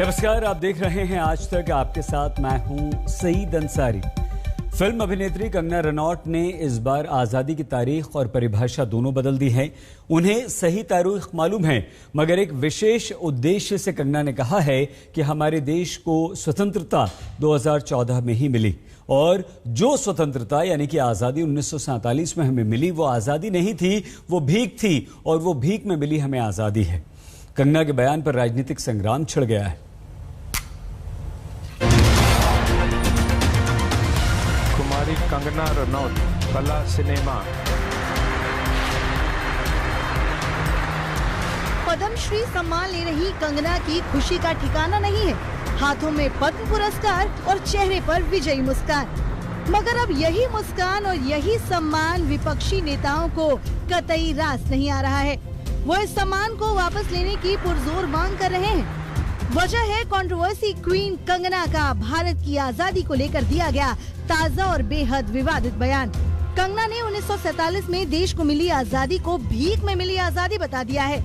नमस्कार, आप देख रहे हैं आज तक। आपके साथ मैं हूं सईद अंसारी। फिल्म अभिनेत्री कंगना रनौत ने इस बार आजादी की तारीख और परिभाषा दोनों बदल दी है। उन्हें सही तारीख मालूम है, मगर एक विशेष उद्देश्य से कंगना ने कहा है कि हमारे देश को स्वतंत्रता 2014 में ही मिली, और जो स्वतंत्रता यानी कि आजादी 1947 में हमें मिली, वो आजादी नहीं थी, वो भीख थी, और वो भीख में मिली हमें आजादी है। कंगना के बयान पर राजनीतिक संग्राम छिड़ गया है। कुमारी कंगना रनौत, कला सिनेमा। पद्मश्री सम्मान ले रही कंगना की खुशी का ठिकाना नहीं है। हाथों में पद्म पुरस्कार और चेहरे पर विजयी मुस्कान। मगर अब यही मुस्कान और यही सम्मान विपक्षी नेताओं को कतई रास नहीं आ रहा है। वो इस सम्मान को वापस लेने की पुरजोर मांग कर रहे हैं। वजह है कंट्रोवर्सी क्वीन कंगना का भारत की आजादी को लेकर दिया गया ताजा और बेहद विवादित बयान। कंगना ने 1947 में देश को मिली आजादी को भीख में मिली आजादी बता दिया है।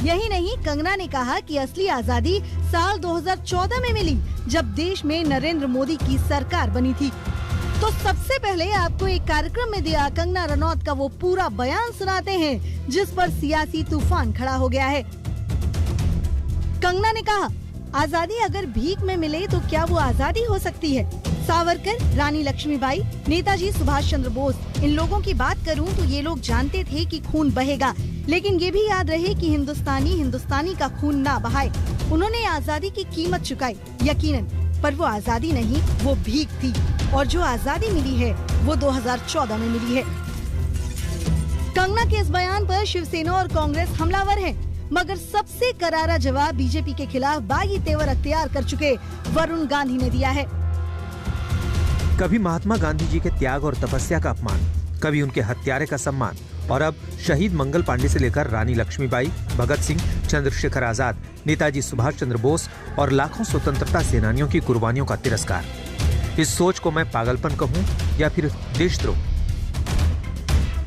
यही नहीं, कंगना ने कहा कि असली आजादी साल 2014 में मिली, जब देश में नरेंद्र मोदी की सरकार बनी थी। तो सबसे पहले आपको एक कार्यक्रम में दिया कंगना रनौत का वो पूरा बयान सुनाते हैं, जिस पर सियासी तूफान खड़ा हो गया है। कंगना ने कहा, आजादी अगर भीख में मिले तो क्या वो आजादी हो सकती है? सावरकर, रानी लक्ष्मीबाई, नेताजी सुभाष चंद्र बोस, इन लोगों की बात करूं तो ये लोग जानते थे कि खून बहेगा, लेकिन ये भी याद रहे कि हिंदुस्तानी का खून ना बहाए। उन्होंने आजादी की कीमत चुकाई, यकीनन, पर वो आजादी नहीं, वो भीख थी। और जो आजादी मिली है वो 2014 में मिली है। कंगना के इस बयान पर शिवसेना और कांग्रेस हमलावर हैं, मगर सबसे करारा जवाब बीजेपी के खिलाफ बागी तेवर अख्तियार कर चुके वरुण गांधी ने दिया है। कभी महात्मा गांधी जी के त्याग और तपस्या का अपमान, कभी उनके हत्यारे का सम्मान, और अब शहीद मंगल पांडे से लेकर रानी लक्ष्मीबाई, भगत सिंह, चंद्रशेखर आजाद, नेताजी सुभाष चंद्र बोस और लाखों स्वतंत्रता सेनानियों की कुर्बानियों का तिरस्कार। इस सोच को मैं पागलपन कहूं या फिर देशद्रोह?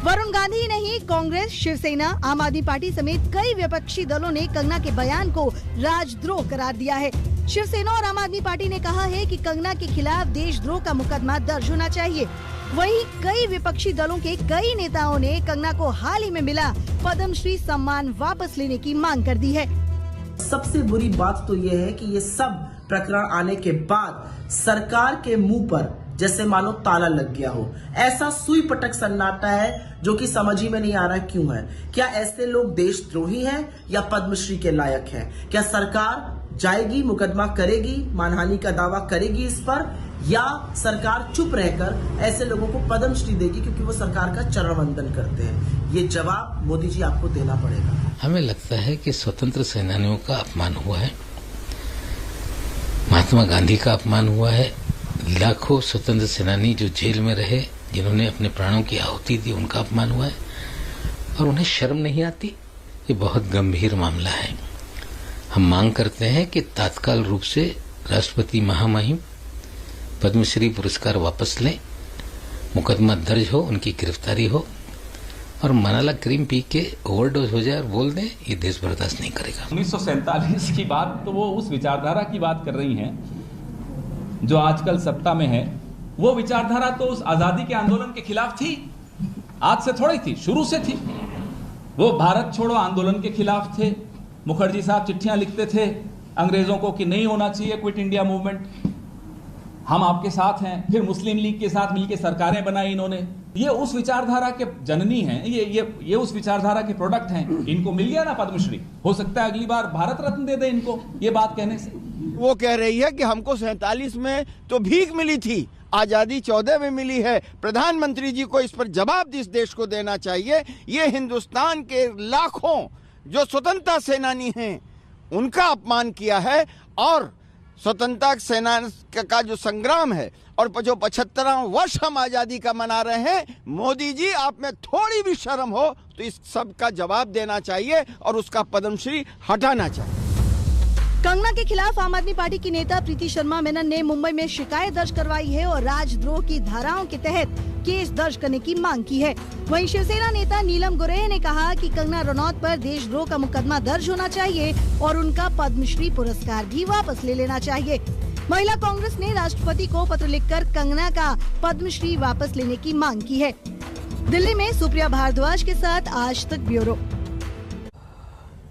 वरुण गांधी नहीं, कांग्रेस, शिवसेना, आम आदमी पार्टी समेत कई विपक्षी दलों ने कंगना के बयान को राजद्रोह करार दिया है। शिवसेना और आम आदमी पार्टी ने कहा है कि कंगना के खिलाफ देशद्रोह का मुकदमा दर्ज होना चाहिए। वहीं कई विपक्षी दलों के कई नेताओं ने कंगना को हाल ही में मिला पद्मश्री सम्मान वापस लेने की मांग कर दी है। सबसे बुरी बात तो ये है कि ये सब प्रकरण आने के बाद सरकार के मुंह पर जैसे मानो ताला लग गया हो। ऐसा सुई पटक सन्नाटा है जो कि समझ ही में नहीं आ रहा क्यों है। क्या ऐसे लोग देशद्रोही हैं या पद्मश्री के लायक हैं? क्या सरकार जाएगी, मुकदमा करेगी, मानहानि का दावा करेगी इस पर, या सरकार चुप रहकर ऐसे लोगों को पद्मश्री देगी क्योंकि वो सरकार का चरणवंदन करते हैं? ये जवाब मोदी जी आपको देना पड़ेगा। हमें लगता है कि स्वतंत्र सेनानियों का अपमान हुआ है, महात्मा गांधी का अपमान हुआ है, लाखों स्वतंत्र सेनानी जो जेल में रहे, जिन्होंने अपने प्राणों की आहुति दी, उनका अपमान हुआ है, और उन्हें शर्म नहीं आती। ये बहुत गंभीर मामला है। हम मांग करते हैं कि तात्काल रूप से राष्ट्रपति महामहिम पद्मश्री पुरस्कार वापस लें, मुकदमा दर्ज हो, उनकी गिरफ्तारी हो, और मनाला क्रीम पी के ओवरडोज हो जाए और बोल दें, ये देश बर्दाश्त नहीं करेगा। 1947 की बात, तो वो उस विचारधारा की बात कर रही हैं जो आजकल सत्ता में है। वो विचारधारा तो उस आजादी के आंदोलन के खिलाफ थी, आज से थोड़ी थी, शुरू से थी। वो भारत छोड़ो आंदोलन के खिलाफ थे। मुखर्जी साहब चिट्ठियां लिखते थे अंग्रेजों को कि नहीं होना चाहिए क्विट इंडिया मूवमेंट, हम आपके साथ हैं। फिर मुस्लिम लीग के साथ मिलकर सरकारें बनाई इन्होंने। ये उस विचारधारा के जननी हैं, ये उस विचारधारा के प्रोडक्ट हैं। इनको मिल गया ना पद्मश्री, हो सकता है अगली बार भारत रत्न दे दे इनको ये बात कहने से। वो कह रही है कि हमको 47 में तो भीख मिली थी, आजादी 14 में मिली है। प्रधानमंत्री जी को इस पर जवाब इस देश को देना चाहिए। ये हिंदुस्तान के लाखों जो स्वतंत्रता सेनानी हैं उनका अपमान किया है, और स्वतंत्रता सेना का जो संग्राम है और जो 75वां वर्ष हम आजादी का मना रहे हैं, मोदी जी आप में थोड़ी भी शर्म हो तो इस सब का जवाब देना चाहिए और उसका पद्मश्री हटाना चाहिए। कंगना के खिलाफ आम आदमी पार्टी की नेता प्रीति शर्मा मेनन ने मुंबई में शिकायत दर्ज करवाई है और राजद्रोह की धाराओं के तहत केस दर्ज करने की मांग की है। वहीं शिवसेना नेता नीलम गोरेह ने कहा कि कंगना रनौत पर देशद्रोह का मुकदमा दर्ज होना चाहिए और उनका पद्मश्री पुरस्कार भी वापस ले लेना चाहिए। महिला कांग्रेस ने राष्ट्रपति को पत्र लिखकर कंगना का पद्मश्री वापस लेने की मांग की है। दिल्ली में सुप्रिया भारद्वाज के साथ आज तक ब्यूरो।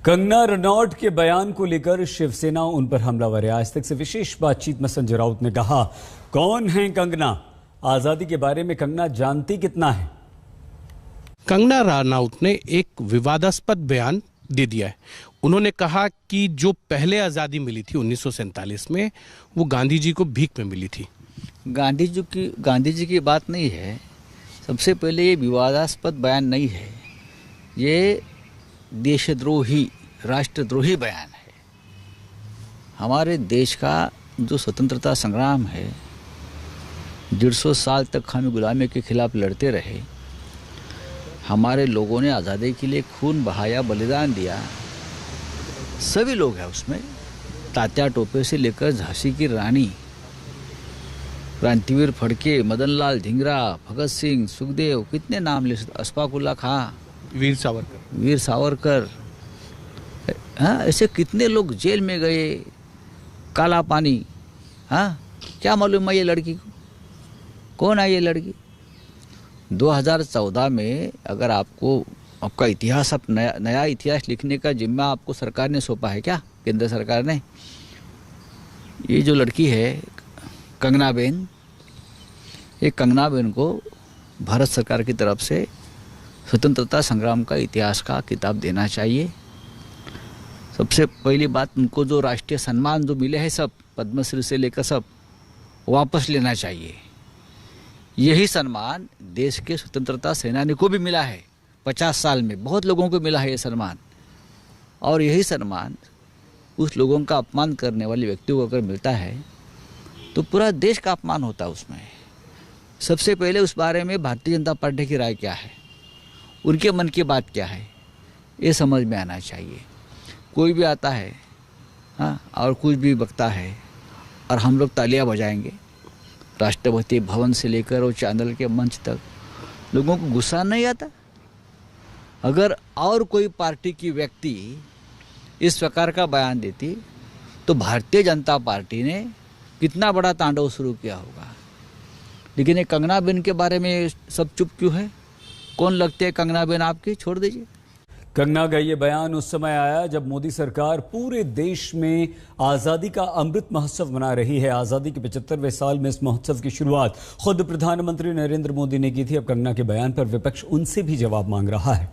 कंगना रनौत के बयान को लेकर शिवसेना उन पर हमलावर है। आज तक से विशेष बातचीत में संजय राउत ने कहा, कौन है कंगना? आजादी के बारे में कंगना जानती कितना है? कंगना रनौत ने एक विवादास्पद बयान दे दिया है। उन्होंने कहा कि जो पहले आजादी मिली थी 1947 में, वो गांधी जी को भीख में मिली थी। गांधी जी की बात नहीं है। सबसे पहले ये विवादास्पद बयान नहीं है, ये देशद्रोही, राष्ट्रद्रोही बयान है। हमारे देश का जो स्वतंत्रता संग्राम है, 150 साल तक हम गुलामी के खिलाफ लड़ते रहे। हमारे लोगों ने आज़ादी के लिए खून बहाया, बलिदान दिया। सभी लोग हैं उसमें, तात्या टोपे से लेकर झांसी की रानी, क्रांतिवीर फड़के, मदन लाल धिंगरा, भगत सिंह, सुखदेव, कितने नाम ले सकते, अशफाक उल्लाह खां, वीर सावरकर, हाँ, ऐसे कितने लोग जेल में गए। काला पानी, हाँ, क्या मालूम है ये लड़की को, कौन है ये लड़की? 2014 में अगर आपका इतिहास, अब नया इतिहास लिखने का जिम्मा आपको सरकार ने सौंपा है क्या? केंद्र सरकार ने। ये जो लड़की है कंगना बेन, ये कंगना बेन को भारत सरकार की तरफ से स्वतंत्रता संग्राम का इतिहास का किताब देना चाहिए। सबसे पहली बात, उनको जो राष्ट्रीय सम्मान जो मिले हैं, सब पद्मश्री से लेकर सब वापस लेना चाहिए। यही सम्मान देश के स्वतंत्रता सेनानी को भी मिला है 50 साल में, बहुत लोगों को मिला है ये सम्मान। और यही सम्मान उस लोगों का अपमान करने वाले व्यक्ति को अगर मिलता है तो पूरा देश का अपमान होता है उसमें। सबसे पहले उस बारे में भारतीय जनता पार्टी की राय क्या है, उनके मन की बात क्या है, ये समझ में आना चाहिए। कोई भी आता है, हाँ, और कुछ भी बकता है और हम लोग तालियां बजाएंगे, राष्ट्रपति भवन से लेकर और चांदल के मंच तक, लोगों को गुस्सा नहीं आता? अगर और कोई पार्टी की व्यक्ति इस प्रकार का बयान देती तो भारतीय जनता पार्टी ने कितना बड़ा तांडव शुरू किया होगा। लेकिन ये कंगना बेन के बारे में सब चुप क्यों है? कौन लगते हैं कंगना बेन आपकी? छोड़ दीजिए। कंगना का ये बयान उस समय आया जब मोदी सरकार पूरे देश में आजादी का अमृत महोत्सव मना रही है। आजादी के 75वें साल में इस महोत्सव की शुरुआत खुद प्रधानमंत्री नरेंद्र मोदी ने की थी। अब कंगना के बयान पर विपक्ष उनसे भी जवाब मांग रहा है।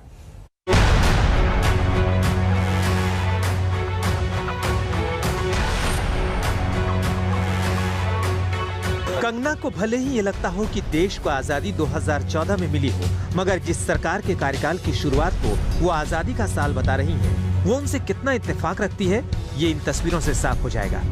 कंगना को भले ही ये लगता हो कि देश को आजादी 2014 में मिली हो, मगर जिस सरकार के कार्यकाल की शुरुआत को वो आजादी का साल बता रही है, वो उनसे कितना इत्तेफाक रखती है, ये इन तस्वीरों से साफ हो जाएगा।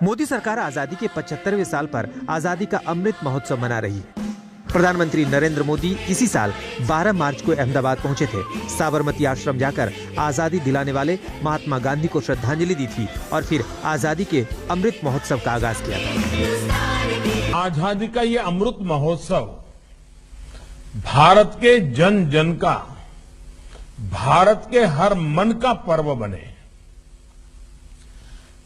मोदी सरकार आजादी के 75वें साल पर आजादी का अमृत महोत्सव मना रही है। प्रधानमंत्री नरेंद्र मोदी इसी साल 12 मार्च को अहमदाबाद पहुंचे थे। साबरमती आश्रम जाकर आजादी दिलाने वाले महात्मा गांधी को श्रद्धांजलि दी थी और फिर आजादी के अमृत महोत्सव का आगाज किया था। आजादी का ये अमृत महोत्सव भारत के जन जन का, भारत के हर मन का पर्व बने।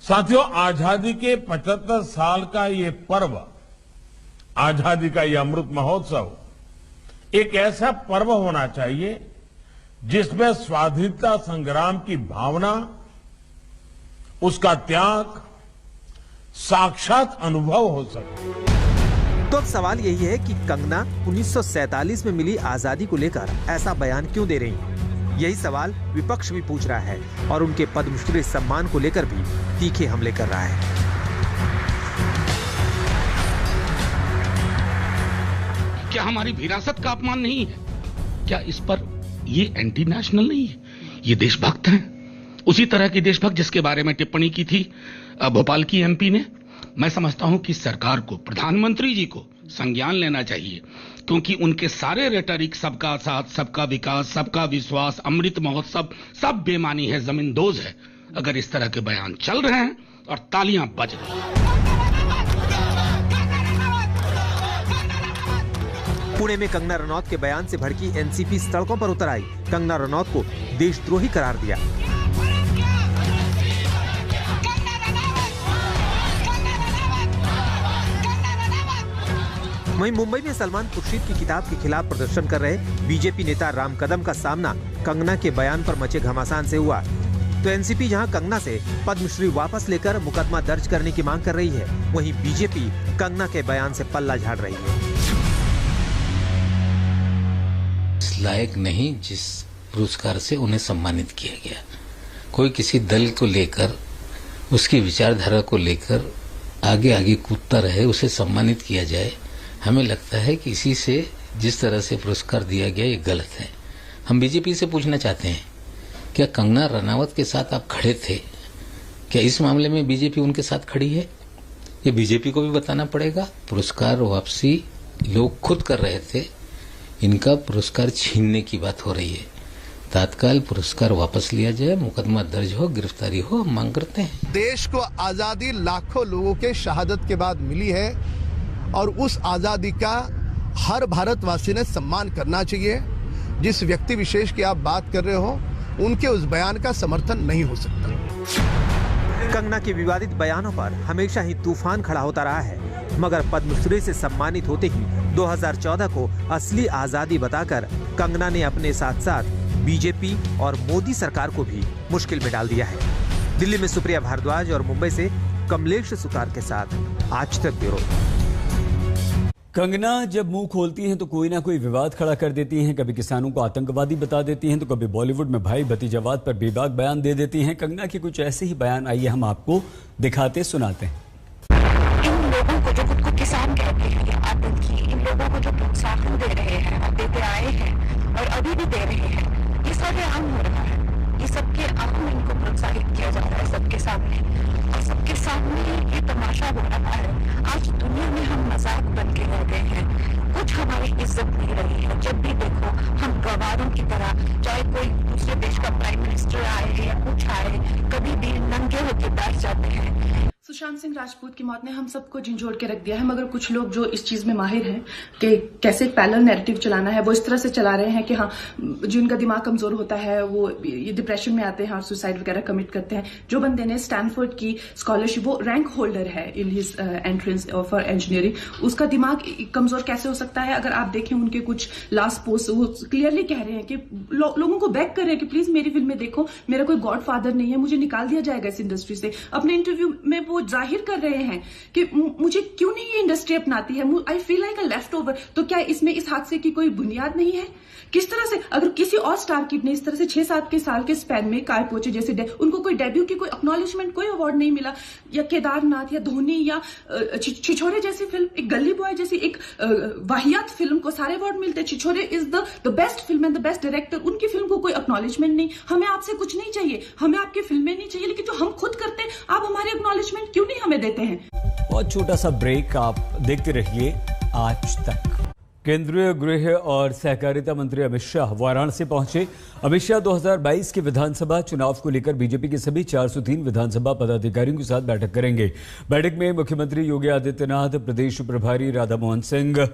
साथियों, आजादी के 75 साल का ये पर्व, आजादी का यह अमृत महोत्सव एक ऐसा पर्व होना चाहिए जिसमें स्वाधीनता संग्राम की भावना, उसका त्याग साक्षात अनुभव हो सके। तो अब सवाल यही है कि कंगना 1947 में मिली आजादी को लेकर ऐसा बयान क्यों दे रही हैं? यही सवाल विपक्ष भी पूछ रहा है और उनके पद्मश्री सम्मान को लेकर भी तीखे हमले कर रहा है। क्या हमारी विरासत का अपमान नहीं है? क्या इस पर ये एंटी नेशनल नहीं है? ये देशभक्त हैं। उसी तरह के देशभक्त जिसके बारे में टिप्पणी की थी भोपाल की एमपी ने। मैं समझता हूं कि सरकार को, प्रधानमंत्री जी को संज्ञान लेना चाहिए, क्योंकि उनके सारे रेटरिक, सबका साथ, सबका विकास, सबका विश्वास, अमृत महोत्सव, सब बेमानी है, जमींदोज है। अगर इस तरह के बयान चल रहे हैं और तालियां बज रही हैं। पुणे में कंगना रनौत के बयान से भड़की एनसीपी सड़कों पर उतर आई। कंगना रनौत को देशद्रोही करार दिया। वहीं मुंबई में सलमान खुर्शीद की किताब के खिलाफ प्रदर्शन कर रहे बीजेपी नेता राम कदम का सामना कंगना के बयान पर मचे घमासान से हुआ। तो एनसीपी जहां कंगना से पद्मश्री वापस लेकर मुकदमा दर्ज करने की मांग कर रही है, वहीं बीजेपी कंगना के बयान से पल्ला झाड़ रही है। इस लायक नहीं जिस पुरस्कार से उन्हें सम्मानित किया गया। कोई किसी दल को लेकर, उसकी विचारधारा को लेकर आगे आगे कूदता रहे, उसे सम्मानित किया जाए, हमें लगता है कि इसी से जिस तरह से पुरस्कार दिया गया ये गलत है। हम बीजेपी से पूछना चाहते हैं, क्या कंगना रनावत के साथ आप खड़े थे? क्या इस मामले में बीजेपी उनके साथ खड़ी है? ये बीजेपी को भी बताना पड़ेगा। पुरस्कार वापसी लोग खुद कर रहे थे, इनका पुरस्कार छीनने की बात हो रही है। तात्काल पुरस्कार वापस लिया जाए, मुकदमा दर्ज हो, गिरफ्तारी हो, हम मांग करते हैं। देश को आजादी लाखों लोगों के शहादत के बाद मिली है और उस आजादी का हर भारतवासी ने सम्मान करना चाहिए। जिस व्यक्ति विशेष की आप बात कर रहे हो, उनके उस बयान का समर्थन नहीं हो सकता। कंगना के विवादित बयानों पर हमेशा ही तूफान खड़ा होता रहा है, मगर पद्मश्री से सम्मानित होते ही 2014 को असली आजादी बताकर कंगना ने अपने साथ साथ बीजेपी और मोदी सरकार को भी मुश्किल में डाल दिया है। दिल्ली में सुप्रिया भारद्वाज और मुंबई से कमलेश सुतार के साथ आज तक ब्यूरो। कंगना जब मुंह खोलती हैं तो कोई ना कोई विवाद खड़ा कर देती हैं। कभी किसानों को आतंकवादी बता देती हैं तो कभी बॉलीवुड में भाई भतीजावाद पर बेबाक बयान दे देती हैं। कंगना के कुछ ऐसे ही बयान आइए हम आपको दिखाते सुनाते हैं। इन लोगों को जो खुद को किसान कहते हैं या आतंकी, इन लोगों को जो प्रोत्साहन दे रहे हैं और देते आए हैं और अभी भी दे रहे हैं, ये सब आम हो रहा है। ये सबके आम इनको प्रोत्साहित किया जा रहा है सबके सामने, और सबके सामने ये तमाशा हो रहा है। आज दुनिया में हम मजाक बन के रह गए हैं, कुछ हमारी इज्जत नहीं रही है। जब भी देखो हम गवारों की तरह, चाहे कोई दूसरे देश का प्राइम मिनिस्टर आए या कुछ आए, कभी भी नंगे होकर बैठ जाते हैं। सुशांत सिंह राजपूत की मौत ने हम सबको झंझोड़ के रख दिया है, मगर कुछ लोग जो इस चीज में माहिर हैं कि कैसे पैरेलल नैरेटिव चलाना है, वो इस तरह से चला रहे हैं कि हाँ, जिनका दिमाग कमजोर होता है वो ये डिप्रेशन में आते हैं और सुसाइड वगैरह कमिट करते हैं। जो बंदे ने स्टैनफोर्ड की स्कॉलरशिप, वो रैंक होल्डर है in his entrance for engineering, उसका दिमाग कमजोर कैसे हो सकता है? अगर आप देखें उनके कुछ लास्ट पोस्ट, वो क्लियरली कह रहे हैं कि लोगों को बैक कर रहे हैं कि प्लीज मेरी फिल्म में देखो, मेरा कोई गॉड फादर नहीं है, मुझे निकाल दिया जाएगा इस इंडस्ट्री से। अपने इंटरव्यू में वो जाहिर कर रहे हैं कि मुझे क्यों नहीं ये इंडस्ट्री अपनाती है, I feel like a left over. तो क्या इसमें इस हादसे की कोई बुनियाद नहीं है? किस तरह से अगर किसी और स्टार किड ने इस तरह से 6-7 के साल के स्पैन में काय पोचे जैसे उनको कोई डेब्यू की कोई एक्नॉलेजमेंट, कोई अवार्ड नहीं मिला, या केदारनाथ या धोनी या छिछोरे जैसी फिल्म, एक गली बॉय जैसी एक वाहियात फिल्म को सारे अवार्ड मिलते। Chhichhore is the best film and the best director, उनकी फिल्म को कोई एक्नॉलेजमेंट नहीं। हमें आपसे कुछ नहीं चाहिए, हमें आपकी फिल्में नहीं चाहिए, लेकिन जो हम खुद करते हैं आप हमारी एक्नॉलेजमेंट क्यों नहीं हमें देते हैं? बहुत छोटा सा ब्रेक, आप देखते रहिए आज तक। केंद्रीय गृह और सहकारिता मंत्री अमित शाह वाराणसी पहुंचे। अमित शाह 2022 के विधानसभा चुनाव को लेकर बीजेपी के सभी 403 विधानसभा पदाधिकारियों के साथ बैठक करेंगे। बैठक में मुख्यमंत्री योगी आदित्यनाथ, प्रदेश प्रभारी राधा मोहन सिंह,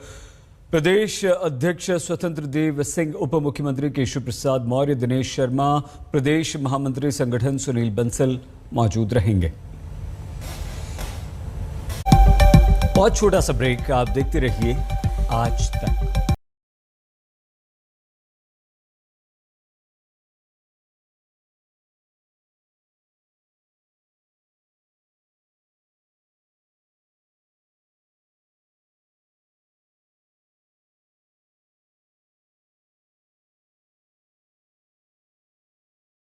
प्रदेश अध्यक्ष स्वतंत्र देव सिंह, उप मुख्यमंत्री केशव प्रसाद मौर्य, दिनेश शर्मा, प्रदेश महामंत्री संगठन सुनील बंसल मौजूद रहेंगे। बहुत छोटा सा ब्रेक, आप देखते रहिए आज तक।